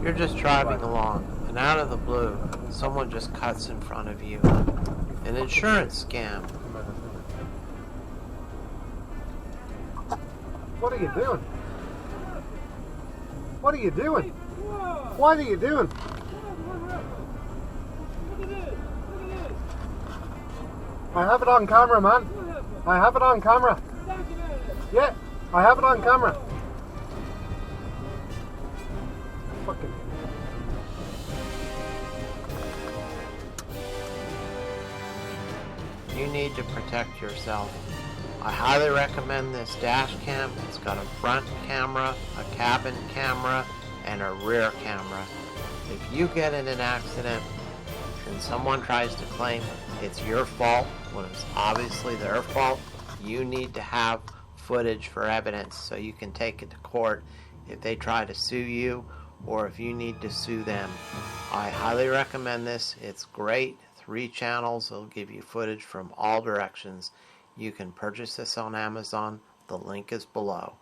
You're just driving along, and out of the blue, someone just cuts in front of you. An insurance scam. What are you doing? What are you doing? What are you doing? I have it on camera, man. I have it on camera. Yeah, I have it on camera. Fucking. You need to protect yourself. I highly recommend this dash cam. It's got a front camera, a cabin camera, and a rear camera. If you get in an accident and someone tries to claim it's your fault when it's obviously their fault, you need to have footage for evidence so you can take it to court if they try to sue you or if you need to sue them. I highly recommend this. It's great. 3 channels. It'll give you footage from all directions. You can purchase this on Amazon. The link is below.